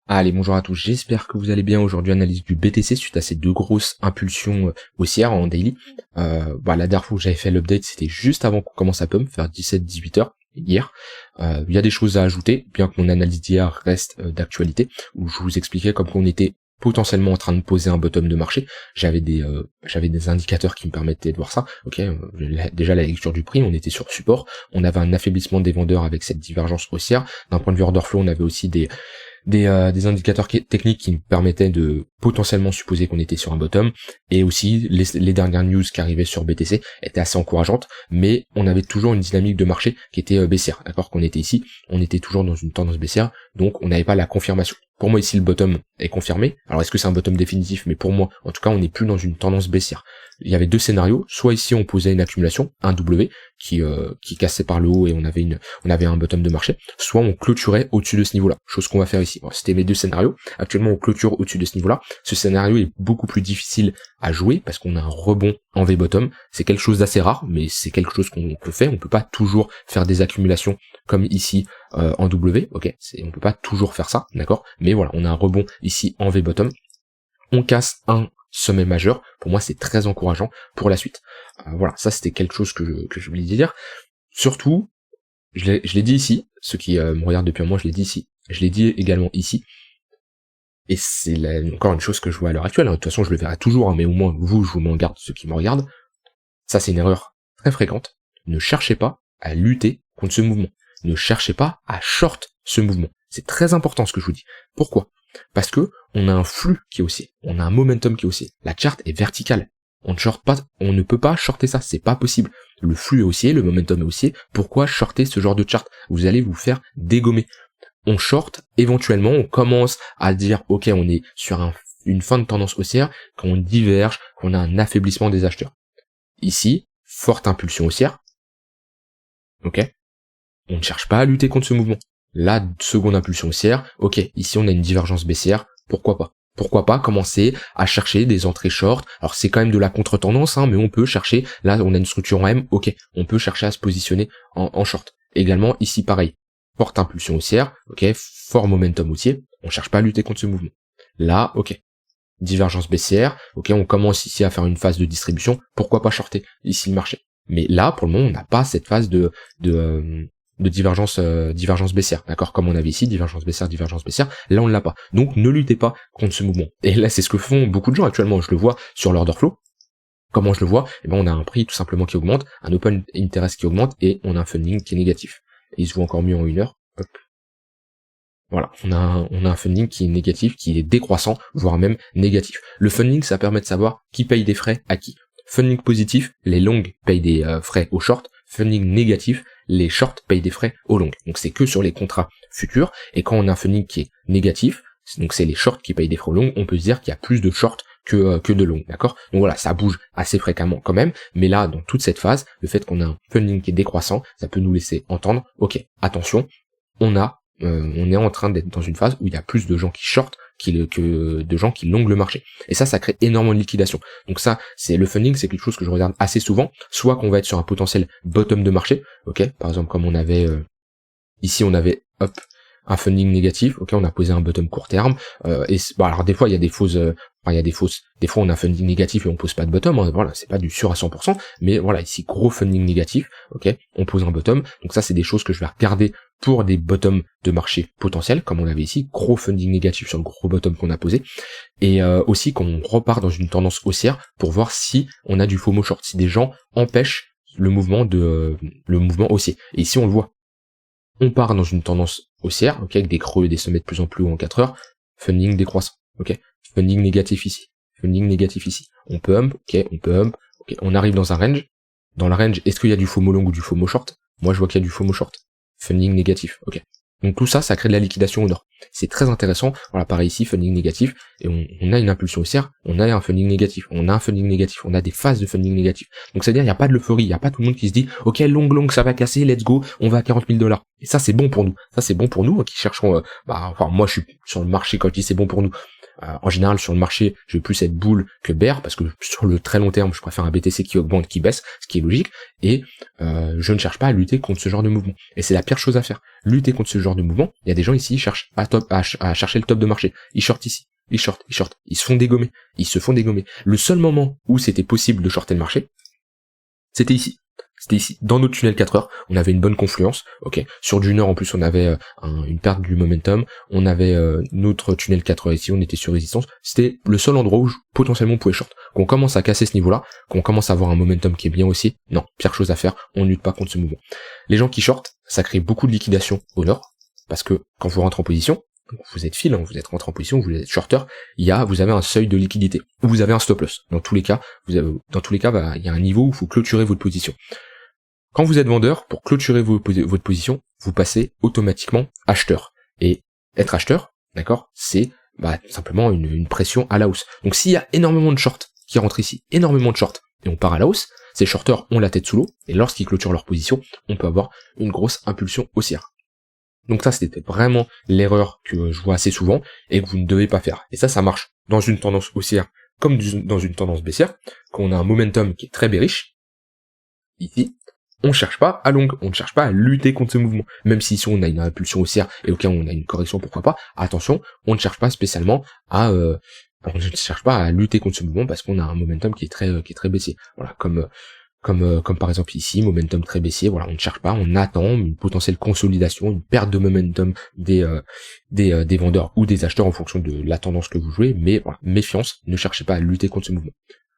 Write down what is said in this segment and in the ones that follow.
Allez, bonjour à tous, j'espère que vous allez bien. Aujourd'hui, analyse du BTC suite à ces deux grosses impulsions haussières en daily. La dernière fois que j'avais fait l'update, c'était juste avant qu'on commence à pump, vers 17-18 heures hier. Il y a des choses à ajouter, bien que mon analyse d'hier reste d'actualité, où je vous expliquais comme qu'on était potentiellement en train de poser un bottom de marché. J'avais des indicateurs qui me permettaient de voir ça. Déjà la lecture du prix, on était sur support, on avait un affaiblissement des vendeurs avec cette divergence haussière. D'un point de vue order flow, on avait aussi des indicateurs techniques qui nous permettaient de potentiellement supposer qu'on était sur un bottom, et aussi les dernières news qui arrivaient sur BTC étaient assez encourageantes, mais on avait toujours une dynamique de marché qui était baissière, d'accord, qu'on était ici, on était toujours dans une tendance baissière, donc on n'avait pas la confirmation. Pour moi ici le bottom est confirmé, alors est-ce que c'est un bottom définitif, mais pour moi en tout cas on n'est plus dans une tendance baissière. Il y avait deux scénarios, soit ici on posait une accumulation, un W qui cassait par le haut et on avait un bottom de marché, soit on clôturait au-dessus de ce niveau-là, chose qu'on va faire ici. Bon, c'était mes deux scénarios. Actuellement on clôture au-dessus de ce niveau-là. Ce scénario est beaucoup plus difficile à jouer parce qu'on a un rebond en V-bottom. C'est quelque chose d'assez rare, mais c'est quelque chose qu'on peut faire. On peut pas toujours faire des accumulations comme ici en W, on peut pas toujours faire ça, d'accord. Mais voilà, on a un rebond ici en V-bottom. On casse un sommet majeur, pour moi c'est très encourageant pour la suite. Voilà, ça c'était quelque chose que je voulais dire. Surtout, je l'ai dit ici, ceux qui me regardent depuis un mois, je l'ai dit ici, je l'ai dit également ici, et c'est encore une chose que je vois à l'heure actuelle, de toute façon je le verrai toujours, mais au moins vous, je vous m'en garde, ceux qui me regardent, ça c'est une erreur très fréquente. Ne cherchez pas à lutter contre ce mouvement, ne cherchez pas à short ce mouvement, c'est très important ce que je vous dis. Pourquoi ? Parce que on a un flux qui est haussier, on a un momentum qui est haussier, la charte est verticale, on ne peut pas shorter ça, c'est pas possible. Le flux est haussier, le momentum est haussier, pourquoi shorter ce genre de charte ? Vous allez vous faire dégommer. On short, éventuellement, on commence à dire, ok, on est sur une fin de tendance haussière, quand on diverge, qu'on a un affaiblissement des acheteurs. Ici, forte impulsion haussière, on ne cherche pas à lutter contre ce mouvement. La seconde impulsion haussière, ici on a une divergence baissière, pourquoi pas ? Pourquoi pas commencer à chercher des entrées short ? Alors c'est quand même de la contre-tendance, mais on peut chercher, là on a une structure en M, on peut chercher à se positionner en short. Également ici pareil, forte impulsion haussière, fort momentum haussier, on cherche pas à lutter contre ce mouvement. Là, divergence baissière, on commence ici à faire une phase de distribution, pourquoi pas shorter ici le marché ? Mais là, pour le moment, on n'a pas cette phase de divergence baissière, d'accord, comme on avait ici, divergence baissière, là on ne l'a pas. Donc ne luttez pas contre ce mouvement. Et là c'est ce que font beaucoup de gens actuellement, je le vois sur l'order flow. Comment je le vois ? On a un prix tout simplement qui augmente, un open interest qui augmente, et on a un funding qui est négatif. Et il se voit encore mieux en une heure. Hop. Voilà, on a un funding qui est négatif, qui est décroissant, voire même négatif. Le funding, ça permet de savoir qui paye des frais à qui. Funding positif, les longs payent des frais aux shorts. Funding négatif, les shorts payent des frais aux longs. Donc c'est que sur les contrats futurs, et quand on a un funding qui est négatif, donc c'est les shorts qui payent des frais aux longs, on peut se dire qu'il y a plus de shorts que de longs, d'accord ? Donc voilà, ça bouge assez fréquemment quand même, mais là, dans toute cette phase, le fait qu'on a un funding qui est décroissant, ça peut nous laisser entendre, attention, on est en train d'être dans une phase où il y a plus de gens qui shortent que de gens qui longuent le marché. Et ça crée énormément de liquidation. Donc ça, c'est le funding, c'est quelque chose que je regarde assez souvent, soit qu'on va être sur un potentiel bottom de marché, par exemple comme on avait ici, on avait un funding négatif, on a posé un bottom court terme, alors des fois il y a des fausses, des fois on a un funding négatif et on pose pas de bottom, voilà, c'est pas du sûr à 100%, mais voilà, ici gros funding négatif, on pose un bottom, donc ça c'est des choses que je vais regarder pour des bottoms de marché potentiels, comme on avait ici, gros funding négatif sur le gros bottom qu'on a posé, et aussi quand on repart dans une tendance haussière, pour voir si on a du FOMO short, si des gens empêchent le mouvement haussier, et ici on le voit, on part dans une tendance haussière, avec des creux et des sommets de plus en plus hauts en 4 heures, funding décroissant, funding négatif ici, on pump, on arrive dans un range, dans le range, est-ce qu'il y a du FOMO long ou du FOMO short ? Moi je vois qu'il y a du FOMO short, funding négatif, Donc tout ça, ça crée de la liquidation au nord. C'est très intéressant, voilà, pareil ici, funding négatif, et on a une impulsion haussière, on a un funding négatif, on a des phases de funding négatif. Donc c'est-à-dire, il n'y a pas de l'euphorie, il n'y a pas tout le monde qui se dit, long, ça va casser, let's go, on va à 40 000 $. Et ça, c'est bon pour nous. Ça, c'est bon pour nous, qui cherchons, moi, je suis sur le marché quand je dis c'est bon pour nous. En général, sur le marché, je vais plus être bull que bear, parce que sur le très long terme, je préfère un BTC qui augmente, qui baisse, ce qui est logique, et je ne cherche pas à lutter contre ce genre de mouvement. Et c'est la pire chose à faire. Lutter contre ce genre de mouvement, il y a des gens ici, ils cherchent à chercher le top de marché. Ils shortent ici. Ils shortent. Ils se font dégommer. Le seul moment où c'était possible de shorter le marché, c'était ici. Dans notre tunnel 4 heures, on avait une bonne confluence, ok. Sur du nord, en plus, on avait une perte du momentum, on avait notre tunnel 4 heures ici, on était sur résistance. C'était le seul endroit où potentiellement on pouvait short. Qu'on commence à casser ce niveau-là, qu'on commence à avoir un momentum qui est bien aussi, non, pire chose à faire, on ne lutte pas contre ce mouvement. Les gens qui shortent, ça crée beaucoup de liquidation au nord, parce que quand vous rentrez en position, vous êtes fil, hein, vous êtes rentré en position, vous êtes shorter, vous avez un seuil de liquidité, ou vous avez un stop loss. Dans tous les cas, il y a un niveau où il faut clôturer votre position. Quand vous êtes vendeur, pour clôturer votre position, vous passez automatiquement acheteur. Et être acheteur, d'accord, c'est simplement une pression à la hausse. Donc s'il y a énormément de shorts qui rentrent ici, et on part à la hausse, ces shorters ont la tête sous l'eau, et lorsqu'ils clôturent leur position, on peut avoir une grosse impulsion haussière. Donc ça, c'était vraiment l'erreur que je vois assez souvent, et que vous ne devez pas faire. Et ça marche dans une tendance haussière, comme dans une tendance baissière, quand on a un momentum qui est très bearish. Ici, on cherche pas à long, on ne cherche pas à lutter contre ce mouvement. Même si ici on a une impulsion haussière et au cas où on a une correction, pourquoi pas, attention, on ne cherche pas spécialement à lutter contre ce mouvement parce qu'on a un momentum qui est très baissier. Voilà, comme par exemple ici, momentum très baissier, voilà, on ne cherche pas, on attend une potentielle consolidation, une perte de momentum des vendeurs ou des acheteurs en fonction de la tendance que vous jouez, mais voilà, méfiance, ne cherchez pas à lutter contre ce mouvement.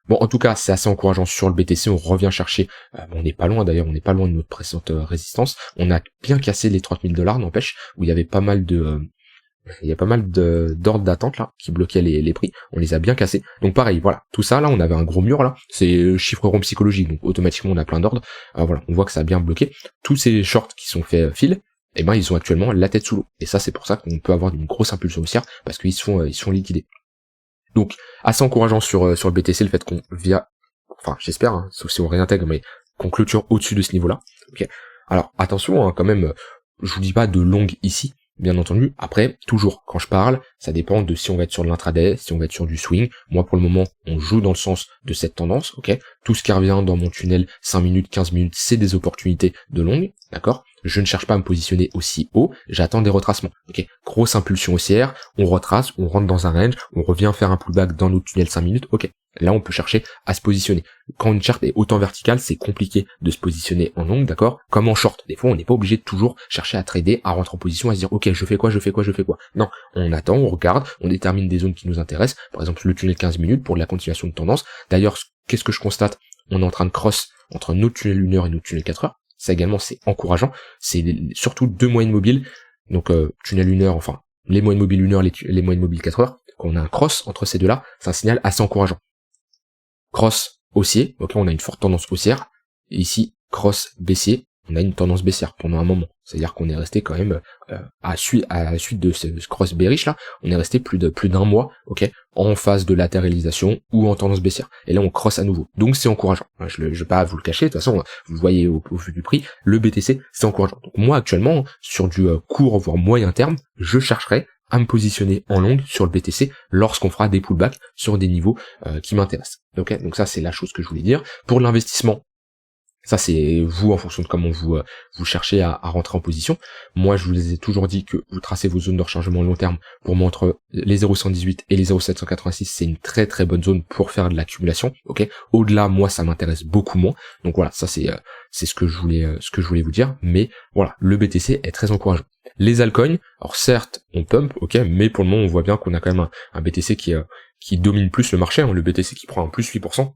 Bon, en tout cas, c'est assez encourageant sur le BTC, on revient chercher, on n'est pas loin d'ailleurs, on n'est pas loin de notre précédente résistance, on a bien cassé les 30 000 $, n'empêche, où il y avait pas mal d'ordres d'attente là, qui bloquaient les prix, on les a bien cassés, donc pareil, voilà, tout ça là, on avait un gros mur là, c'est chiffre rond psychologique, donc automatiquement on a plein d'ordres, voilà, on voit que ça a bien bloqué, tous ces shorts qui sont faits fil, ils ont actuellement la tête sous l'eau, et ça c'est pour ça qu'on peut avoir une grosse impulsion haussière, parce qu'ils se font liquider. Donc, assez encourageant sur le BTC, le fait qu'on j'espère, hein, sauf si on réintègre, mais qu'on clôture au-dessus de ce niveau-là. Ok. Alors, attention, hein, quand même, je vous dis pas de longue ici, bien entendu. Après, toujours, quand je parle, ça dépend de si on va être sur de l'intraday, si on va être sur du swing. Moi, pour le moment, on joue dans le sens de cette tendance, ok. Tout ce qui revient dans mon tunnel 5 minutes, 15 minutes, c'est des opportunités de longue, d'accord. Je ne cherche pas à me positionner aussi haut, j'attends des retracements. Ok, grosse impulsion haussière, on retrace, on rentre dans un range, on revient faire un pullback dans notre tunnel 5 minutes, ok. Là, on peut chercher à se positionner. Quand une charte est autant verticale, c'est compliqué de se positionner en longue, d'accord? Comme en short. Des fois, on n'est pas obligé de toujours chercher à trader, à rentrer en position, à se dire, ok, je fais quoi? Non, on attend, on regarde, on détermine des zones qui nous intéressent. Par exemple, le tunnel 15 minutes pour la continuation de tendance. D'ailleurs, qu'est-ce que je constate? On est en train de cross entre notre tunnel 1 heure et notre tunnel 4 heures. Ça également, c'est encourageant. C'est surtout deux moyennes mobiles. Donc, tunnel 1 heure, enfin, les moyennes mobiles 1 heure, les moyennes mobiles 4 heures. Quand on a un cross entre ces deux-là, c'est un signal assez encourageant. Cross haussier, ok, on a une forte tendance haussière. Et ici, cross baissier, on a une tendance baissière pendant un moment. C'est-à-dire qu'on est resté quand même, à la suite de ce cross bearish là, on est resté plus d'un mois, ok, en phase de latéralisation ou en tendance baissière. Et là, on cross à nouveau. Donc, c'est encourageant. Je vais pas vous le cacher. De toute façon, vous voyez au vu du prix, le BTC, c'est encourageant. Donc, moi, actuellement, sur du court, voire moyen terme, je chercherai à me positionner en longue sur le BTC lorsqu'on fera des pullbacks sur des niveaux qui m'intéressent. Ok, donc ça, c'est la chose que je voulais dire. Pour l'investissement, ça c'est vous en fonction de comment vous cherchez à rentrer en position. Moi je vous ai toujours dit que vous tracez vos zones de rechargement long terme. Pour moi entre les 0,118 et les 0,786 c'est une très très bonne zone pour faire de l'accumulation. Ok. Au-delà moi ça m'intéresse beaucoup moins. Donc voilà, ça c'est ce que je voulais vous dire. Mais voilà, le BTC est très encourageant. Les altcoins, alors certes on pump, ok, mais pour le moment on voit bien qu'on a quand même un BTC qui domine plus le marché, hein, le BTC qui prend un plus 8%.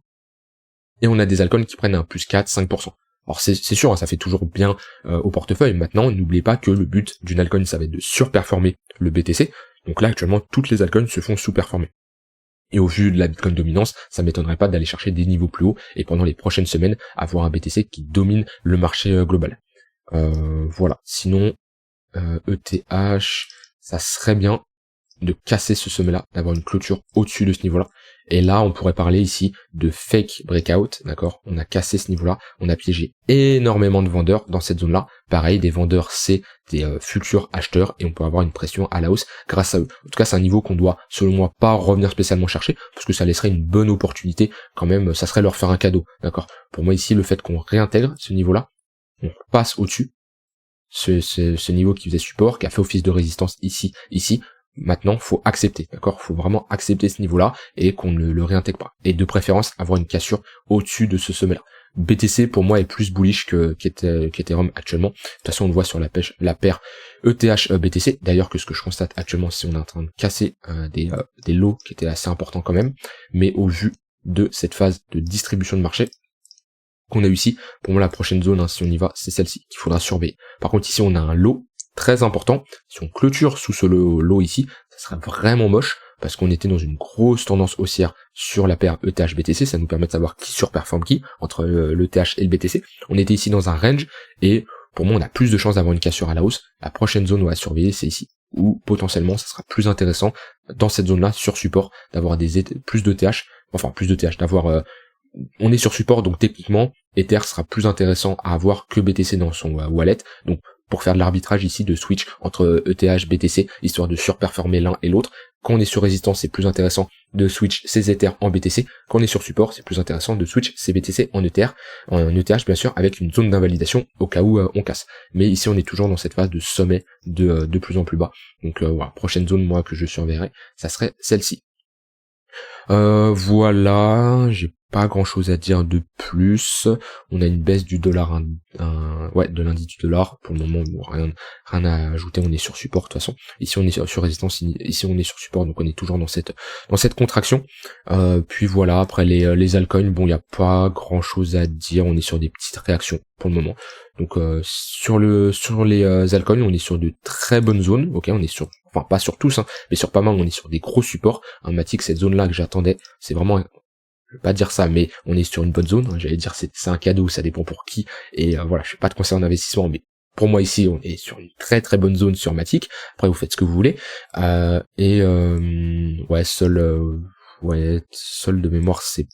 Et on a des altcoins qui prennent un plus 4, 5%. Alors c'est sûr, hein, ça fait toujours bien au portefeuille. Maintenant, n'oubliez pas que le but d'une altcoin, ça va être de surperformer le BTC. Donc là, actuellement, toutes les altcoins se font sous-performer. Et au vu de la Bitcoin dominance, ça m'étonnerait pas d'aller chercher des niveaux plus hauts et pendant les prochaines semaines, avoir un BTC qui domine le marché global. Voilà. Sinon, ETH, ça serait bien. de casser ce sommet-là, d'avoir une clôture au-dessus de ce niveau-là. Et là, on pourrait parler ici de fake breakout, d'accord? On a cassé ce niveau-là, on a piégé énormément de vendeurs dans cette zone-là. Pareil, des vendeurs, c'est des futurs acheteurs et on peut avoir une pression à la hausse grâce à eux. En tout cas, c'est un niveau qu'on doit, selon moi, pas revenir spécialement chercher parce que ça laisserait une bonne opportunité quand même, ça serait leur faire un cadeau, d'accord? Pour moi ici, le fait qu'on réintègre ce niveau-là, on passe au-dessus, ce niveau qui faisait support, qui a fait office de résistance ici, maintenant, faut accepter, d'accord? Faut vraiment accepter ce niveau-là et qu'on ne le réintègre pas. Et de préférence, avoir une cassure au-dessus de ce sommet-là. BTC, pour moi, est plus bullish qu'Ethereum actuellement. De toute façon, on le voit sur la paire ETH-BTC. D'ailleurs, que ce que je constate actuellement, c'est on est en train de casser des lots qui étaient assez importants quand même. Mais au vu de cette phase de distribution de marché qu'on a eu ici, pour moi, la prochaine zone, hein, si on y va, c'est celle-ci qu'il faudra surveiller. Par contre, ici, on a un lot très important. Si on clôture sous ce lot ici, ça sera vraiment moche parce qu'on était dans une grosse tendance haussière sur la paire ETH-BTC. Ça nous permet de savoir qui surperforme qui entre l'ETH et le BTC. On était ici dans un range et pour moi, on a plus de chances d'avoir une cassure à la hausse. La prochaine zone, on va surveiller, c'est ici où potentiellement, ça sera plus intéressant dans cette zone-là sur support d'avoir plus d'ETH, d'avoir on est sur support, donc techniquement, Ether sera plus intéressant à avoir que BTC dans son wallet. Donc, pour faire de l'arbitrage ici de switch entre ETH, BTC, histoire de surperformer l'un et l'autre. Quand on est sur résistance, c'est plus intéressant de switch ses Ether en BTC. Quand on est sur support, c'est plus intéressant de switch ses BTC en ETH bien sûr, avec une zone d'invalidation au cas où on casse. Mais ici, on est toujours dans cette phase de sommet de plus en plus bas. Donc voilà, prochaine zone, moi, que je surveillerai, ça serait celle-ci. Voilà, j'ai pas grand chose à dire de plus. On a une baisse du dollar, de l'indice du dollar. Pour le moment, bon, rien à ajouter, on est sur support de toute façon. Ici on est sur résistance, ici on est sur support, donc on est toujours dans cette contraction. Puis voilà, après les altcoins, bon, il y a pas grand chose à dire, on est sur des petites réactions pour le moment. Donc sur les altcoins, on est sur de très bonnes zones, ok, on est sur, enfin pas sur tous, hein, mais sur pas mal, on est sur des gros supports. Un Matic, cette zone là que j'attendais, c'est vraiment, je vais pas dire ça, mais on est sur une bonne zone, hein, j'allais dire c'est un cadeau, ça dépend pour qui, et voilà, je fais pas de conseil en investissement, mais pour moi ici on est sur une très très bonne zone sur Matic. Après vous faites ce que vous voulez, ouais, seul de mémoire c'est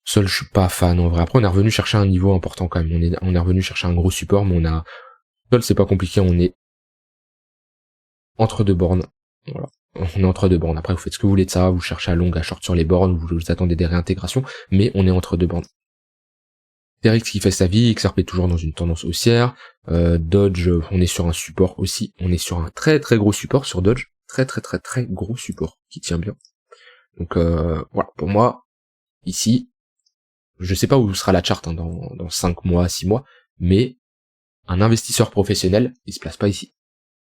Seul, je suis pas fan en vrai. Après, on est revenu chercher un niveau important quand même. On est revenu chercher un gros support, mais Seul, c'est pas compliqué. On est entre deux bornes. Voilà. On est entre deux bornes. Après, vous faites ce que vous voulez de ça. Vous cherchez à long, à short sur les bornes. Vous attendez des réintégrations. Mais on est entre deux bornes. TRX qui fait sa vie. XRP toujours dans une tendance haussière. Dodge, on est sur un support aussi. On est sur un très très gros support sur Dodge. Très très très très gros support qui tient bien. Donc voilà. Pour moi, ici, je sais pas où sera la charte hein, dans 5 mois, 6 mois, mais un investisseur professionnel, il se place pas ici.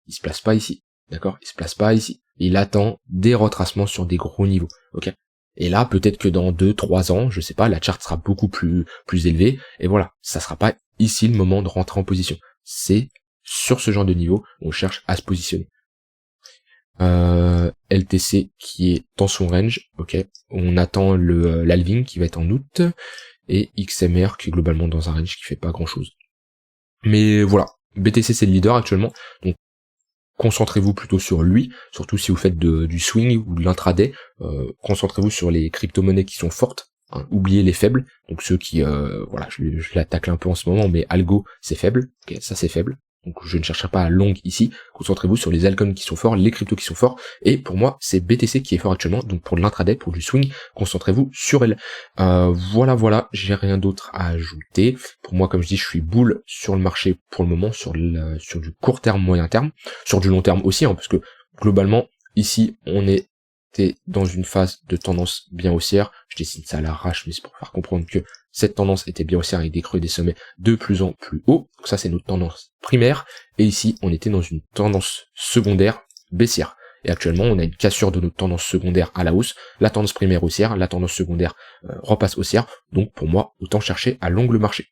Il se place pas ici. D'accord? Il se place pas ici. Il attend des retracements sur des gros niveaux. Ok? Et là, peut-être que dans 2-3 ans, je sais pas, la charte sera beaucoup plus élevée. Et voilà. Ça sera pas ici le moment de rentrer en position. C'est sur ce genre de niveau où on cherche à se positionner. LTC qui est dans son range, ok. On attend l'halving qui va être en août et XMR qui est globalement dans un range qui fait pas grand chose. Mais voilà, BTC c'est le leader actuellement, donc concentrez-vous plutôt sur lui, surtout si vous faites du swing ou de l'intraday. Concentrez-vous sur les crypto-monnaies qui sont fortes. Hein, oubliez les faibles, donc ceux qui, voilà, je l'attaque un peu en ce moment, mais Algo c'est faible, ok, ça c'est faible. Donc je ne chercherai pas à long ici, concentrez-vous sur les altcoins qui sont forts, les cryptos qui sont forts, et pour moi c'est BTC qui est fort actuellement, donc pour de l'intraday, pour du swing, concentrez-vous sur elle. Voilà, j'ai rien d'autre à ajouter. Pour moi, comme je dis, je suis bull sur le marché pour le moment, sur du court terme, moyen terme, sur du long terme aussi, hein, parce que globalement, ici, on était dans une phase de tendance bien haussière. Je dessine ça à l'arrache, mais c'est pour faire comprendre que cette tendance était bien haussière avec des creux et des sommets de plus en plus hauts. Donc ça, c'est notre tendance primaire. Et ici, on était dans une tendance secondaire baissière. Et actuellement, on a une cassure de notre tendance secondaire à la hausse. La tendance primaire haussière, la tendance secondaire repasse haussière. Donc pour moi, autant chercher à long le marché.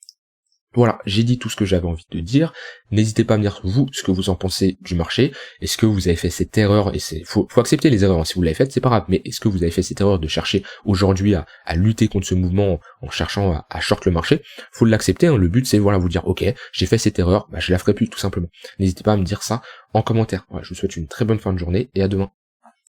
Voilà, j'ai dit tout ce que j'avais envie de dire. N'hésitez pas à me dire, vous, ce que vous en pensez du marché. Est-ce que vous avez fait cette erreur, et faut accepter les erreurs, hein. Si vous l'avez fait, c'est pas grave, mais est-ce que vous avez fait cette erreur de chercher aujourd'hui à lutter contre ce mouvement en cherchant à short le marché? Faut l'accepter, hein. Le but, c'est, voilà, vous dire, ok, j'ai fait cette erreur, bah, je la ferai plus, tout simplement. N'hésitez pas à me dire ça en commentaire. Voilà, je vous souhaite une très bonne fin de journée, et à demain.